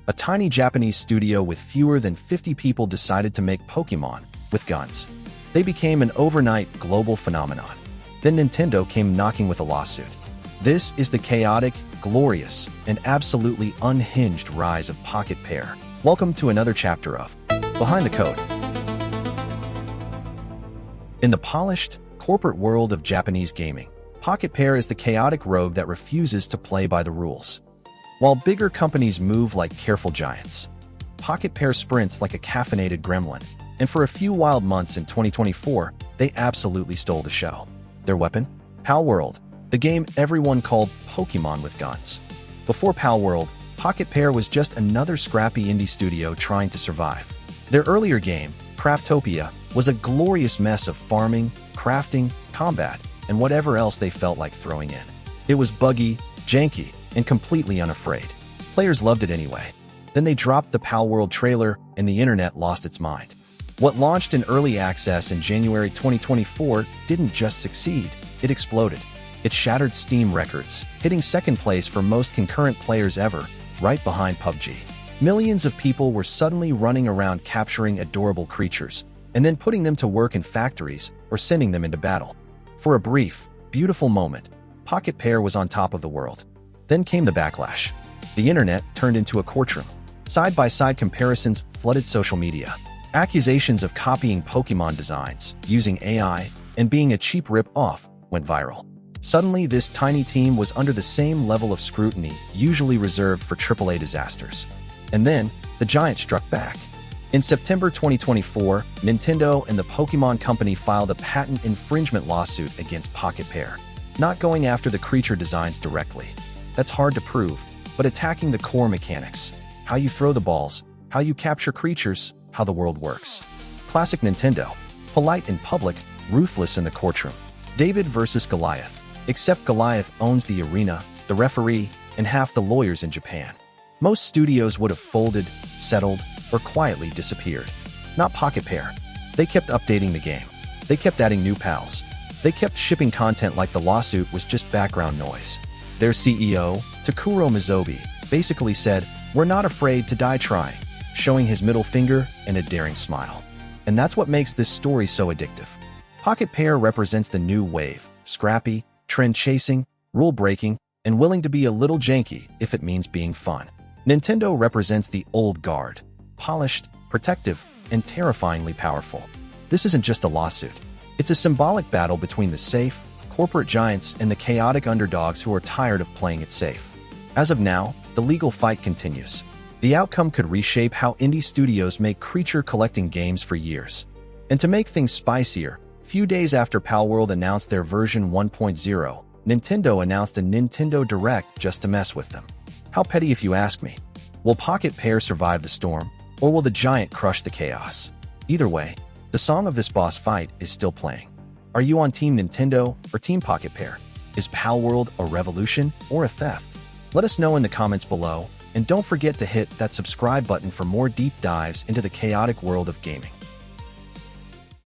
A tiny Japanese studio with fewer than 50 people decided to make Pokémon with guns. They became an overnight global phenomenon. Then Nintendo came knocking with a lawsuit. This is the chaotic, glorious, and absolutely unhinged rise of Pocketpair. Welcome to another chapter of Behind the Code. In the polished, corporate world of Japanese gaming, Pocketpair is the chaotic rogue that refuses to play by the rules. While bigger companies move like careful giants, Pocketpair sprints like a caffeinated gremlin, and for a few wild months in 2024, they absolutely stole the show. Their weapon? Palworld, the game everyone called Pokémon with guns. Before Palworld, Pocketpair was just another scrappy indie studio trying to survive. Their earlier game, Craftopia, was a glorious mess of farming, crafting, combat, and whatever else they felt like throwing in. It was buggy, janky, and completely unafraid. Players loved it anyway. Then they dropped the Palworld trailer and the internet lost its mind. What launched in early access in January 2024 didn't just succeed, it exploded. It shattered Steam records, hitting second place for most concurrent players ever, right behind PUBG. Millions of people were suddenly running around capturing adorable creatures, and then putting them to work in factories or sending them into battle. For a brief, beautiful moment, Pocketpair was on top of the world. Then came the backlash. The internet turned into a courtroom. Side-by-side comparisons flooded social media. Accusations of copying Pokémon designs, using AI, and being a cheap rip-off went viral. Suddenly, this tiny team was under the same level of scrutiny usually reserved for AAA disasters. And then, the giant struck back. In September 2024, Nintendo and the Pokémon Company filed a patent infringement lawsuit against Pocketpair, not going after the creature designs directly. That's hard to prove, but attacking the core mechanics, how you throw the balls, how you capture creatures, how the world works. Classic Nintendo, polite in public, ruthless in the courtroom. David versus Goliath, except Goliath owns the arena, the referee, and half the lawyers in Japan. Most studios would have folded, settled, or quietly disappeared. Not Pocketpair. They kept updating the game. They kept adding new pals. They kept shipping content like the lawsuit was just background noise. Their CEO, Takuro Mizobi, basically said, "We're not afraid to die trying," showing his middle finger and a daring smile. And that's what makes this story so addictive. Pocketpair represents the new wave, scrappy, trend-chasing, rule-breaking, and willing to be a little janky if it means being fun. Nintendo represents the old guard, polished, protective, and terrifyingly powerful. This isn't just a lawsuit. It's a symbolic battle between the safe, corporate giants and the chaotic underdogs who are tired of playing it safe. As of now, the legal fight continues. The outcome could reshape how indie studios make creature-collecting games for years. And to make things spicier, few days after Palworld announced their version 1.0, Nintendo announced a Nintendo Direct just to mess with them. How petty if you ask me. Will Pocketpair survive the storm, or will the giant crush the chaos? Either way, the song of this boss fight is still playing. Are you on Team Nintendo or Team Pocketpair? Is Palworld a revolution or a theft? Let us know in the comments below, and don't forget to hit that subscribe button for more deep dives into the chaotic world of gaming.